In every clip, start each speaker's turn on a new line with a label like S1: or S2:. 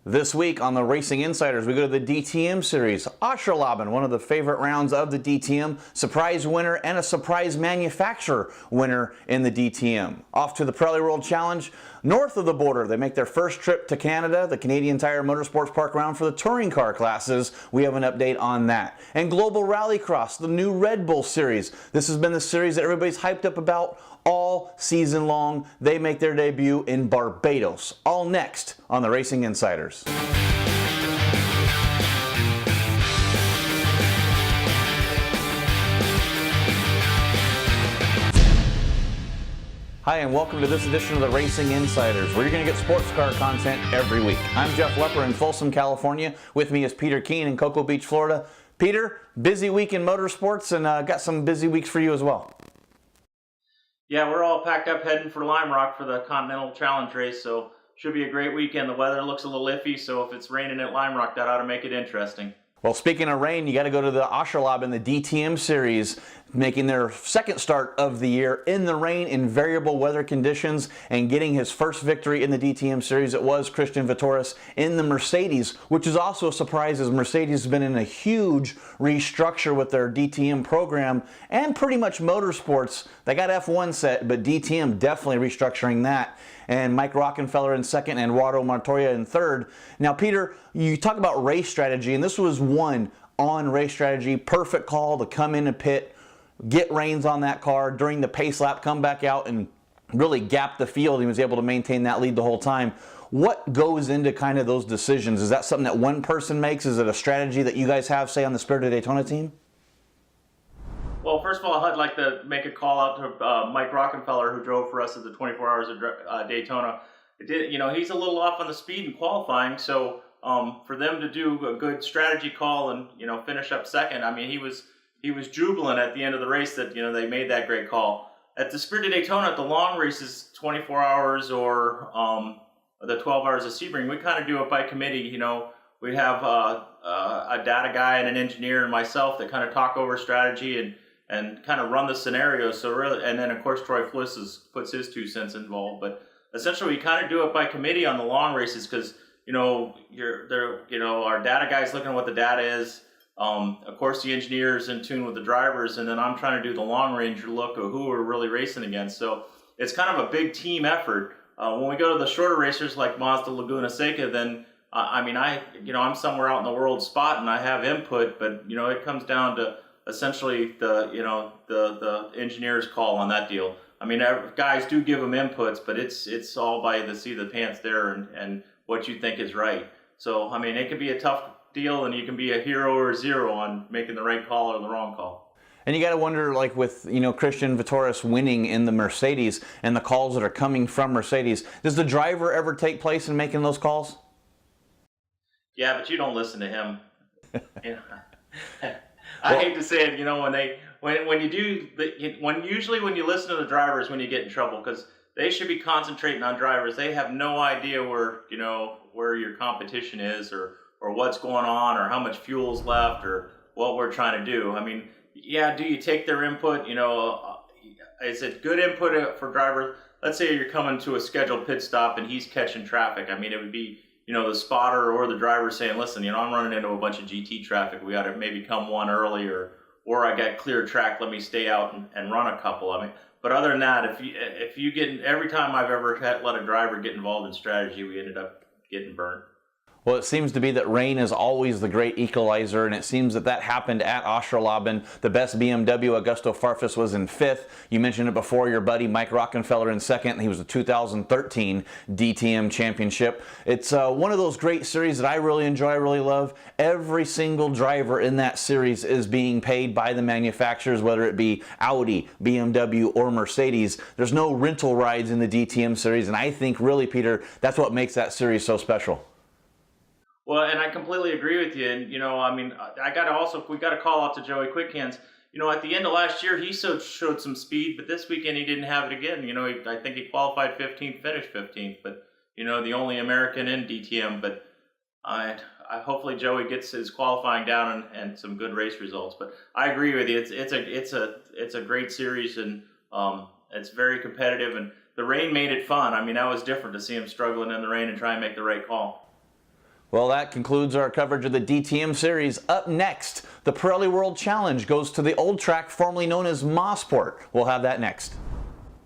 S1: This week on the Racing Insiders, we go to the DTM Series. Ascherlaben, one of the favorite rounds of the DTM, surprise winner and a surprise manufacturer winner in the DTM. Off to the Pirelli World Challenge, north of the border. They make their first trip to Canada, the Canadian Tire Motorsports Park round for the touring car classes. We have an update on that. And Global Rallycross, the new Red Bull Series. This has been the series that everybody's hyped up about all season long. They make their debut in Barbados. All next on the Racing Insiders. Hi, and welcome to this edition of the Racing Insiders, where you're going to get sports car content every week. I'm Jeff Lepper in Folsom, California. With me is Peter Keane in Cocoa Beach, Florida. Peter, busy week in motorsports, and got some busy weeks for you as well.
S2: Yeah, we're all packed up heading for Lime Rock for the Continental Challenge race, so should be a great weekend. The weather looks a little iffy, so if it's raining at Lime Rock, that ought to make it interesting.
S1: Well, speaking of rain, you got to go to the Ascherlaben, the DTM Series, making their second start of the year in the rain in variable weather conditions and getting his first victory in the DTM Series. It was Christian Vittoris in the Mercedes, which is also a surprise as Mercedes has been in a huge restructure with their DTM program and pretty much motorsports. They got F1 set, but DTM definitely restructuring that. And Mike Rockenfeller in second and Eduardo Montoya in third. Now, Peter, you talk about race strategy, and this was one on race strategy. Perfect call to come in and pit, get reins on that car during the pace lap, come back out and really gap the field. He was able to maintain that lead the whole time. What goes into kind of those decisions? Is that something that one person makes? Is it a strategy that you guys have, say, on the Spirit of Daytona team?
S2: Well, first of all, I'd like to make a call out to Mike Rockenfeller, who drove for us at the 24 Hours of Daytona. He's a little off on the speed in qualifying, so for them to do a good strategy call and finish up second, I mean, he was jubilant at the end of the race that they made that great call. At the Spirit of Daytona, at the long races, 24 hours or the 12 Hours of Sebring, we kind of do it by committee. We have a data guy and an engineer and myself that kind of talk over strategy and kind of run the scenarios. So really, and then of course Troy Fliss puts his 2 cents involved. But essentially, we kind of do it by committee on the long races because our data guy's looking at what the data is. Of course, the engineer is in tune with the drivers, and then I'm trying to do the long range look of who we're really racing against. So it's kind of a big team effort. When we go to the shorter racers like Mazda Laguna Seca, then I'm somewhere out in the world spot and I have input, but it comes down to essentially the engineer's call on that deal. I mean, guys do give them inputs, but it's all by the seat of the pants there and what you think is right. So I mean, it can be a tough deal, and you can be a hero or a zero on making the right call or the wrong call.
S1: And you got to wonder, like with Christian Vittoris winning in the Mercedes and the calls that are coming from Mercedes, does the driver ever take place in making those calls?
S2: Yeah, but you don't listen to him. I hate to say it, when you listen to the drivers, when you get in trouble, because they should be concentrating on drivers. They have no idea where your competition is or what's going on or how much fuel's left or what we're trying to do. I mean, yeah, do you take their input? Is it good input for drivers? Let's say you're coming to a scheduled pit stop and he's catching traffic. I mean, it would be the spotter or the driver saying, listen, I'm running into a bunch of GT traffic. We got to maybe come one early or I got clear track. Let me stay out and run a couple. I mean, but other than that, if you get, every time I've ever let a driver get involved in strategy, we ended up getting burnt.
S1: Well, it seems to be that rain is always the great equalizer, and it seems that happened at Ascherlaben. The best BMW, Augusto Farfus, was in 5th. You mentioned it before, your buddy Mike Rockenfeller in 2nd. He was the 2013 DTM Championship. It's one of those great series that I really enjoy, I really love. Every single driver in that series is being paid by the manufacturers, whether it be Audi, BMW, or Mercedes. There's no rental rides in the DTM series, and I think really, Peter, that's what makes that series so special.
S2: Well, and I completely agree with you. And, we got to call out to Joey Quickhands. At the end of last year, he showed some speed, but this weekend he didn't have it again. I think he qualified 15th, finished 15th, but, the only American in DTM. But I hopefully Joey gets his qualifying down and some good race results. But I agree with you. It's a great series, and it's very competitive. And the rain made it fun. I mean, that was different to see him struggling in the rain and try and make the right call.
S1: Well, that concludes our coverage of the DTM Series. Up next, the Pirelli World Challenge goes to the old track formerly known as Mosport. We'll have that next.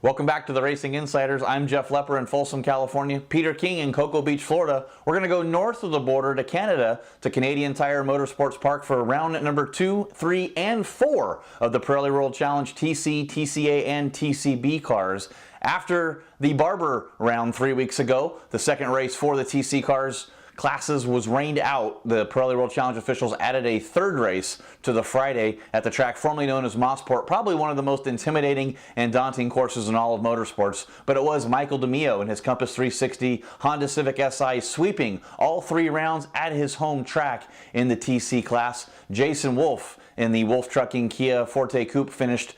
S1: Welcome back to the Racing Insiders. I'm Jeff Lepper in Folsom, California. Peter Keane in Cocoa Beach, Florida. We're going to go north of the border to Canada, to Canadian Tire Motorsports Park for round number 2, 3, and 4 of the Pirelli World Challenge TC, TCA, and TCB cars. After the Barber round 3 weeks ago, the second race for the TC cars classes was rained out. The Pirelli World Challenge officials added a third race to the Friday at the track formerly known as Mosport, probably one of the most intimidating and daunting courses in all of motorsports. But it was Michael DeMeo and his Compass 360 Honda Civic Si sweeping all 3 rounds at his home track in the TC class. Jason Wolf in the Wolf Trucking Kia Forte Coupe finished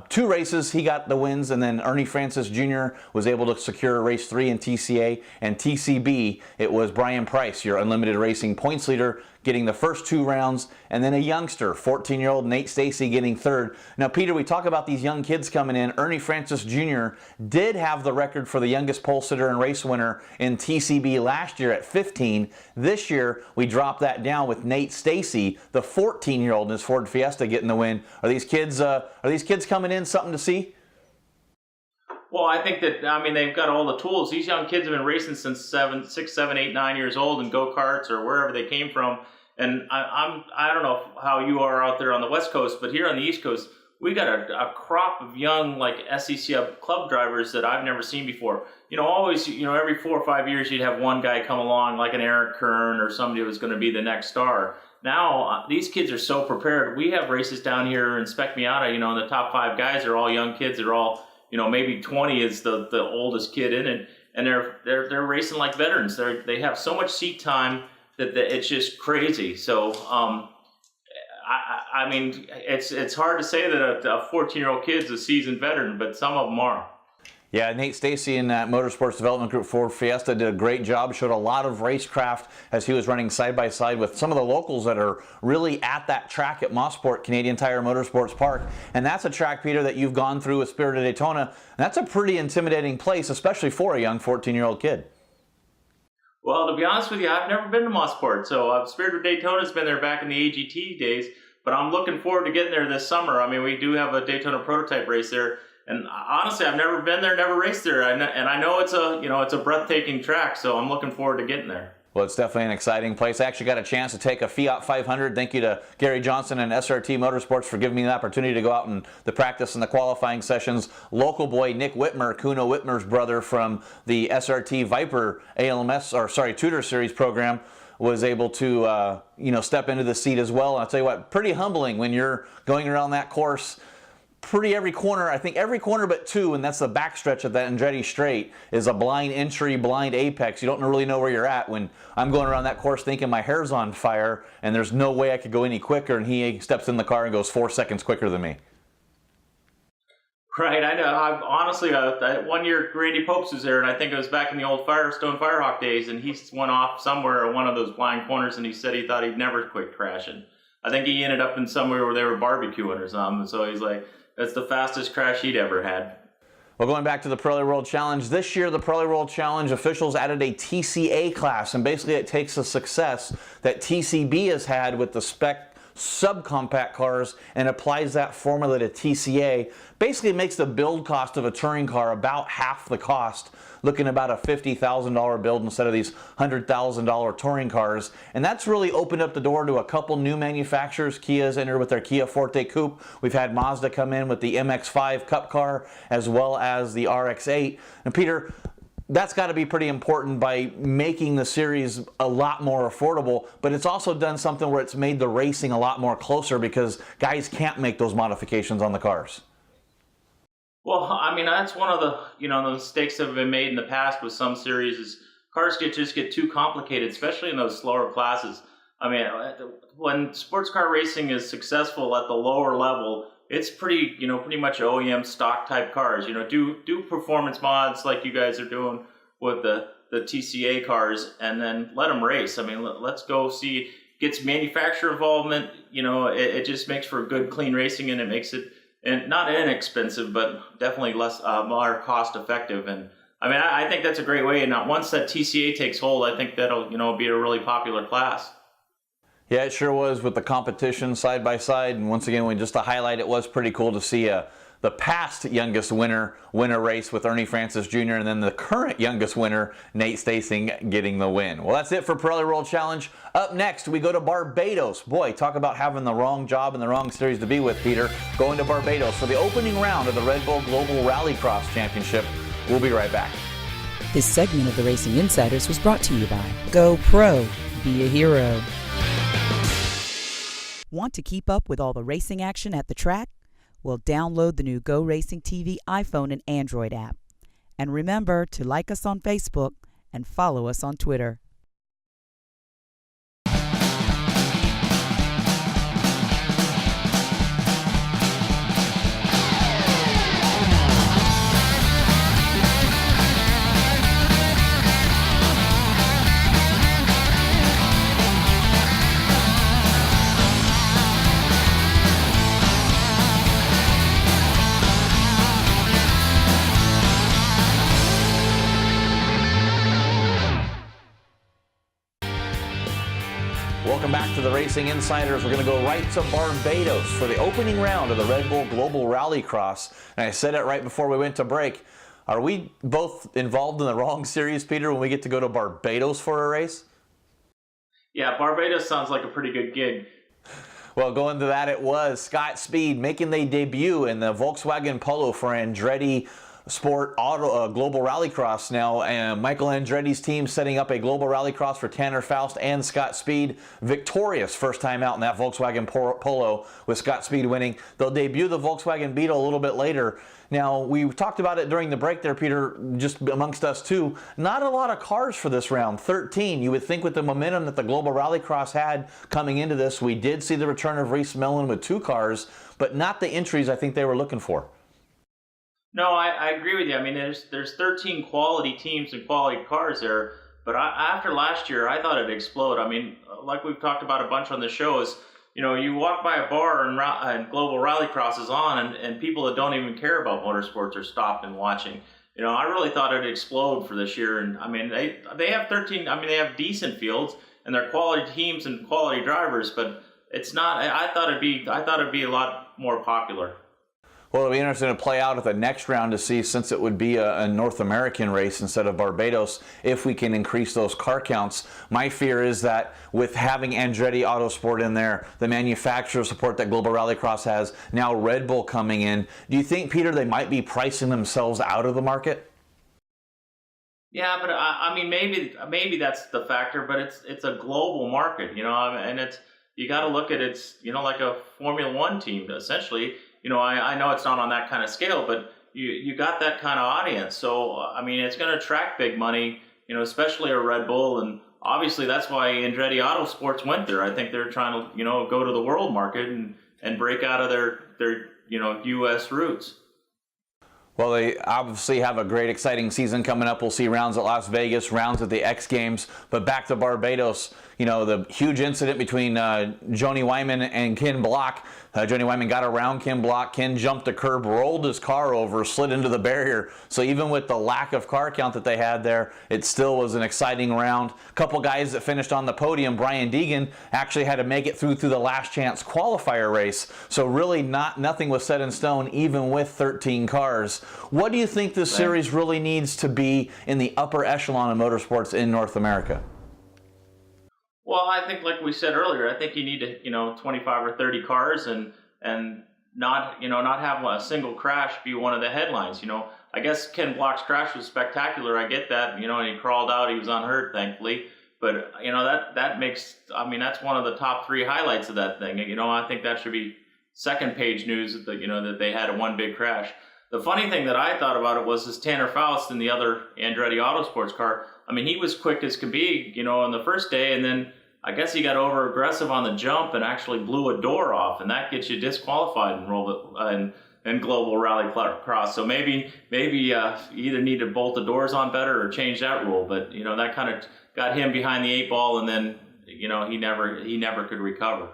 S1: 2 races. He got the wins, and then Ernie Francis Jr. was able to secure race 3 in TCA. And TCB, it was Brian Price, your Unlimited Racing points leader, getting the first 2 rounds, and then a youngster, 14-year-old Nate Stacy, getting third. Now, Peter, we talk about these young kids coming in. Ernie Francis Jr. did have the record for the youngest pole sitter and race winner in TCB last year at 15. This year, we dropped that down with Nate Stacy, the 14-year-old in his Ford Fiesta, getting the win. Are these kids coming in something to see?
S2: Well, I think that, I mean, they've got all the tools. These young kids have been racing since 6, 7, 8, 9 years old in go-karts or wherever they came from. And I don't know how you are out there on the West Coast, but here on the East Coast, we got a crop of young, like, SCCA club drivers that I've never seen before. You know, always, you know, every 4 or 5 years, you'd have one guy come along, like an Eric Kern or somebody who was going to be the next star. Now, these kids are so prepared. We have races down here in Spec Miata, you know, and the top 5 guys are all young kids. They're all, you know, maybe 20 is the oldest kid in it, and they're racing like veterans. They have so much seat time that it's just crazy. So, I mean, it's hard to say that a 14-year-old kid's a seasoned veteran, but some of them are.
S1: Yeah, Nate Stacy in that Motorsports Development Group Ford Fiesta did a great job, showed a lot of racecraft as he was running side by side with some of the locals that are really at that track at Mosport, Canadian Tire Motorsports Park. And that's a track, Peter, that you've gone through with Spirit of Daytona. And that's a pretty intimidating place, especially for a young 14-year-old kid.
S2: Well, to be honest with you, I've never been to Mosport. So Spirit of Daytona's been there back in the AGT days, but I'm looking forward to getting there this summer. I mean, we do have a Daytona prototype race there. And honestly, I've never been there, never raced there, and I know it's a breathtaking track. So I'm looking forward to getting there.
S1: Well, it's definitely an exciting place. I actually got a chance to take a Fiat 500. Thank you to Gary Johnson and SRT Motorsports for giving me the opportunity to go out and the practice and the qualifying sessions. Local boy Nick Whitmer, Kuno Whitmer's brother from the SRT Viper Tudor Series program, was able to step into the seat as well. And I'll tell you what, pretty humbling when you're going around that course. Every corner, I think every corner but 2, and that's the backstretch of that Andretti Straight, is a blind entry, blind apex. You don't really know where you're at. When I'm going around that course thinking my hair's on fire and there's no way I could go any quicker, and he steps in the car and goes 4 seconds quicker than me.
S2: Right, I know. Honestly, 1 year Randy Popes was there, and I think it was back in the old Firestone Firehawk days, and he went off somewhere in one of those blind corners, and he said he thought he'd never quit crashing. I think he ended up in somewhere where they were barbecuing or something, so he's like, that's the fastest crash he'd ever had.
S1: Well, going back to the Pirelli World Challenge, this year the Pirelli World Challenge officials added a TCA class, and basically it takes the success that TCB has had with the spec subcompact cars and applies that formula to TCA. Basically it makes the build cost of a touring car about half the cost, looking about a $50,000 build instead of these $100,000 touring cars. And that's really opened up the door to a couple new manufacturers. Kia's entered with their Kia Forte Coupe. We've had Mazda come in with the MX-5 Cup car as well as the RX-8. And Peter, that's got to be pretty important by making the series a lot more affordable, but it's also done something where it's made the racing a lot more closer because guys can't make those modifications on the cars.
S2: Well, I mean, that's one of the, the mistakes that have been made in the past with some series is cars just get too complicated, especially in those slower classes. I mean, when sports car racing is successful at the lower level, it's pretty much OEM stock type cars. Do performance mods like you guys are doing with the TCA cars, and then let them race. I mean, let's go see. Gets manufacturer involvement. It just makes for good, clean racing, and it makes it and not inexpensive, but definitely less more cost effective. And I mean, I think that's a great way. And once that TCA takes hold, I think that'll, be a really popular class.
S1: Yeah, it sure was, with the competition side by side. And once again, just to highlight, it was pretty cool to see the past youngest winner win a race with Ernie Francis Jr. and then the current youngest winner, Nate Stasing, getting the win. Well, that's it for Pirelli World Challenge. Up next, we go to Barbados. Boy, talk about having the wrong job and the wrong series to be with, Peter. Going to Barbados for the opening round of the Red Bull Global Rallycross Championship. We'll be right back.
S3: This segment of the Racing Insiders was brought to you by Go Pro, be a hero. Want to keep up with all the racing action at the track? Well, download the new Go Racing TV iPhone and Android app. And remember to like us on Facebook and follow us on Twitter.
S1: Welcome back to the Racing Insiders. We're going to go right to Barbados for the opening round of the Red Bull Global Rallycross. And I said it right before we went to break. Are we both involved in the wrong series, Peter, when we get to go to Barbados for a race?
S2: Yeah, Barbados sounds like a pretty good gig.
S1: Well, going to that, it was Scott Speed making their debut in the Volkswagen Polo for Andretti Sport Auto Global Rallycross now. Michael Andretti's team setting up a Global Rallycross for Tanner Faust and Scott Speed. Victorious first time out in that Volkswagen Polo with Scott Speed winning. They'll debut the Volkswagen Beetle a little bit later. Now, we talked about it during the break there, Peter, just amongst us too. Not a lot of cars for this round, 13. You would think with the momentum that the Global Rallycross had coming into this, we did see the return of Reese Millen with 2 cars, but not the entries I think they were looking for.
S2: No, I agree with you. I mean, there's 13 quality teams and quality cars there, but after last year, I thought it'd explode. I mean, like we've talked about a bunch on the show, is you walk by a bar and Global Rallycross is on, and people that don't even care about motorsports are stopped and watching. I really thought it'd explode for this year, and I mean, they have 13. I mean, they have decent fields and they're quality teams and quality drivers, but it's not. I thought it'd be a lot more popular.
S1: Well, it'll be interesting to play out at the next round to see, since it would be a North American race instead of Barbados, if we can increase those car counts. My fear is that with having Andretti Autosport in there, the manufacturer support that Global Rallycross has, now Red Bull coming in, do you think, Peter, they might be pricing themselves out of the market?
S2: Yeah, but I mean, maybe that's the factor, but it's a global market, and you got to look at it's like a Formula One team essentially. I know it's not on that kind of scale, but you got that kind of audience. So, I mean, it's going to attract big money, especially a Red Bull. And obviously that's why Andretti Autosports went there. I think they're trying to, go to the world market and break out of their U.S. roots.
S1: Well, they obviously have a great, exciting season coming up. We'll see rounds at Las Vegas, rounds at the X Games. But back to Barbados, the huge incident between Joni Wyman and Ken Block. Joni Wyman got around Ken Block. Ken jumped the curb, rolled his car over, slid into the barrier. So even with the lack of car count that they had there, it still was an exciting round. A couple guys that finished on the podium. Brian Deegan actually had to make it through the last chance qualifier race. So really nothing was set in stone, even with 13 cars. What do you think this series really needs to be in the upper echelon of motorsports in North America?
S2: Well, I think, like we said earlier, I think you need to, 25 or 30 cars and not have a single crash be one of the headlines. I guess Ken Block's crash was spectacular. I get that, and he crawled out. He was unhurt, thankfully. But, that makes, that's one of the top 3 highlights of that thing. I think that should be second page news that, that they had one big crash. The funny thing that I thought about it was this Tanner Faust in the other Andretti Autosports car. I mean, he was quick as could be, on the first day, and then I guess he got over aggressive on the jump and actually blew a door off, and that gets you disqualified in Global Rallycross. So maybe you either need to bolt the doors on better or change that rule. But that kind of got him behind the 8 ball, and then he never could recover.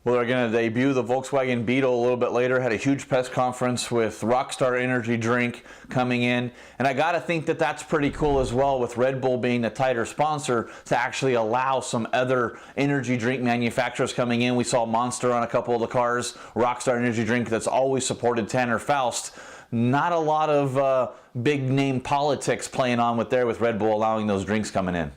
S1: Well, they're going to debut the Volkswagen Beetle a little bit later. Had a huge press conference with Rockstar Energy Drink coming in. And I got to think that that's pretty cool as well, with Red Bull being the tighter sponsor, to actually allow some other energy drink manufacturers coming in. We saw Monster on a couple of the cars, Rockstar Energy Drink that's always supported Tanner Faust. Not a lot of big name politics playing on with Red Bull allowing those drinks coming in.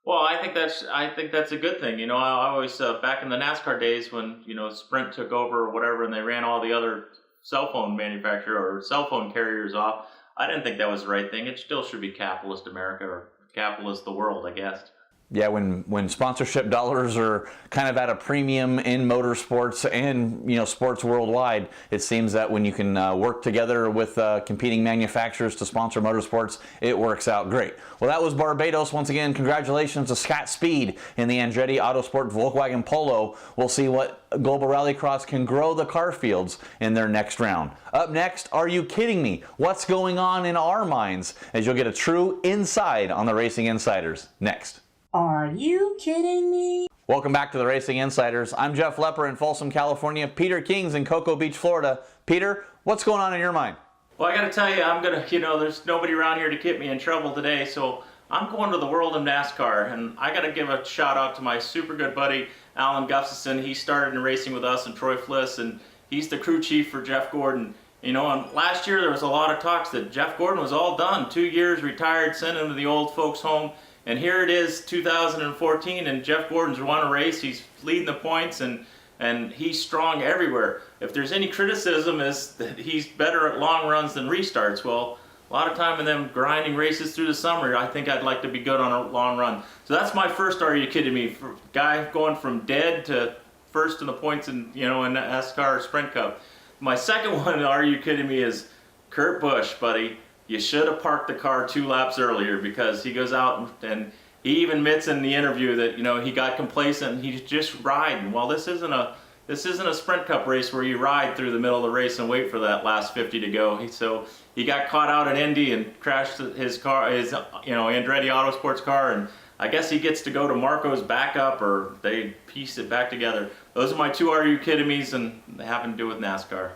S2: Well, I think that's a good thing. You know, I always back in the NASCAR days when, you know, Sprint took over or whatever, and they ran all the other cell phone manufacturer or cell phone carriers off. I didn't think that was the right thing. It still should be capitalist America, or capitalist the world, I guess.
S1: Yeah, when sponsorship dollars are kind of at a premium in motorsports and, you know, sports worldwide, it seems that when you can work together with competing manufacturers to sponsor motorsports, it works out great. Well, that was Barbados. Once again, congratulations to Scott Speed in the Andretti Autosport Volkswagen Polo. We'll see what Global Rallycross can grow the car fields in their next round. Up next, are you kidding me? What's going on in our minds? As you'll get a true inside on the Racing Insiders next.
S4: Are you kidding me?
S1: Welcome back to the Racing Insiders. I'm Jeff Lepper in Folsom, California. Peter King's in Cocoa Beach, Florida. Peter, what's going on in your mind?
S2: Well, I got to tell you, there's nobody around here to get me in trouble today, so I'm going to the world of NASCAR, and I got to give a shout out to my super good buddy, Alan Gustafson. He started in racing with us and Troy Fliss, and he's the crew chief for Jeff Gordon. You know, and last year there was a lot of talks that Jeff Gordon was all done. 2 years retired, sent him to the old folks home. And here it is, 2014, and Jeff Gordon's won a race. He's leading the points, and he's strong everywhere. If there's any criticism, is that he's better at long runs than restarts. Well, a lot of time in them grinding races through the summer, I think I'd like to be good on a long run. So that's my first, are you kidding me? For guy going from dead to first in the points in, you know, in the NASCAR Sprint Cup. My second one, are you kidding me, is Kurt Busch, buddy. You should have parked the car 2 laps earlier, because he goes out and he even admits in the interview that, you know, he got complacent and he's just riding. Well, this isn't a Sprint Cup race where you ride through the middle of the race and wait for that last 50 to go. So he got caught out at Indy and crashed his car, his, you know, Andretti Autosports car, and I guess he gets to go to Marco's backup, or they piece it back together. Those are my 2 are you kidding me's, and they have to do with NASCAR.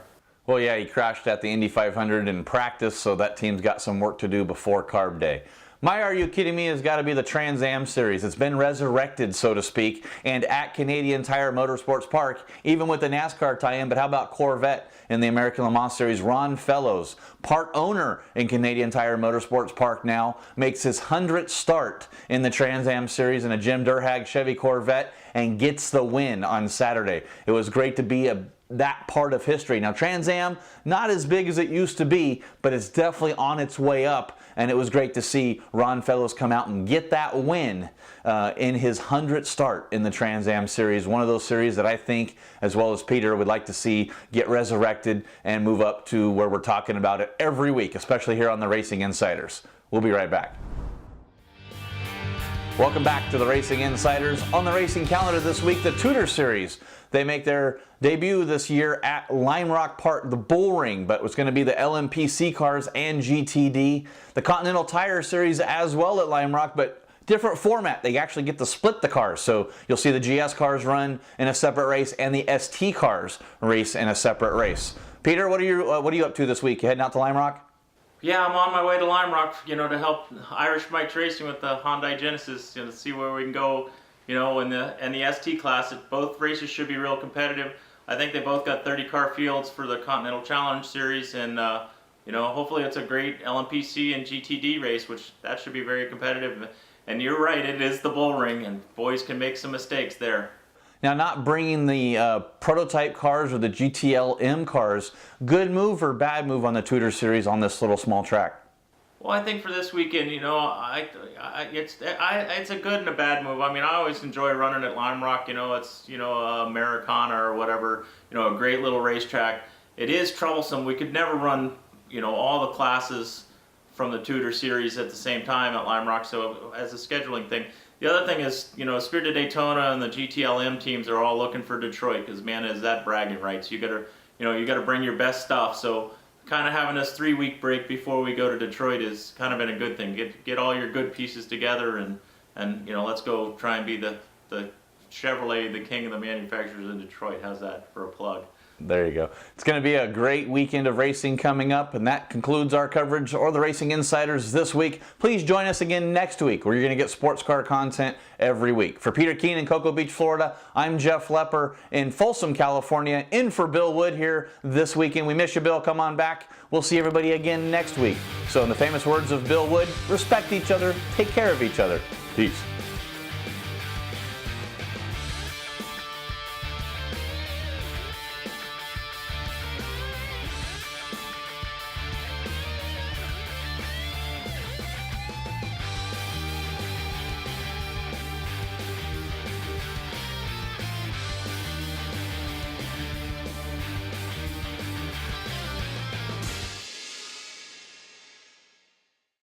S1: Well, yeah, he crashed at the Indy 500 in practice, so that team's got some work to do before Carb Day. My Are You Kidding Me has got to be the Trans Am Series. It's been resurrected, so to speak, and at Canadian Tire Motorsports Park, even with the NASCAR tie-in. But how about Corvette in the American Le Mans Series? Ron Fellows, part owner in Canadian Tire Motorsports Park now, makes his 100th start in the Trans Am Series in a Jim Durhag Chevy Corvette and gets the win on Saturday. It was great to be that part of history. Now, Trans Am, not as big as it used to be, but it's definitely on its way up, and it was great to see Ron Fellows come out and get that win in his 100th start in the Trans Am Series. One of those series that I think, as well as Peter, would like to see get resurrected and move up to where we're talking about it every week, especially here on the Racing Insiders. We'll be right back. Welcome back to the Racing Insiders. On the racing calendar this week, the Tudor Series. They make their debut this year at Lime Rock Park, the Bull Ring, but it's going to be the LMPC cars and GTD. The Continental Tire Series as well at Lime Rock, but different format. They actually get to split the cars, so you'll see the GS cars run in a separate race and the ST cars race in a separate race. Peter, what are you up to this week? You heading out to Lime Rock?
S2: Yeah, I'm on my way to Lime Rock, you know, to help Irish Mike's Racing with the Hyundai Genesis, you know, to see where we can go, you know, in the ST class. Both races should be real competitive. I think they both got 30 car fields for the Continental Challenge Series, and you know, hopefully it's a great LMPC and GTD race, which that should be very competitive. And you're right, it is the Bull Ring, and boys can make some mistakes there.
S1: Now, not bringing the prototype cars or the GTLM cars, good move or bad move on the Tudor Series on this little small track?
S2: Well, I think for this weekend, you know, it's a good and a bad move. I mean, I always enjoy running at Lime Rock. You know, it's, you know, Americana or whatever, you know, a great little racetrack. It is troublesome. We could never run, you know, all the classes from the Tudor Series at the same time at Lime Rock, so as a scheduling thing. The other thing is, you know, Spirit of Daytona and the GTLM teams are all looking for Detroit, because man, is that bragging rights. You gotta bring your best stuff. So kind of having this 3-week break before we go to Detroit is kind of been a good thing. Get all your good pieces together, and you know, let's go try and be the Chevrolet, the king of the manufacturers in Detroit. How's that for a plug?
S1: There you go. It's going to be a great weekend of racing coming up, and that concludes our coverage or the Racing Insiders this week. Please join us again next week, where you're going to get sports car content every week. For Peter Keane in Cocoa Beach, Florida, I'm Jeff Lepper in Folsom, California, in for Bill Wood here this weekend. We miss you, Bill. Come on back. We'll see everybody again next week. So in the famous words of Bill Wood, respect each other, take care of each other. Peace.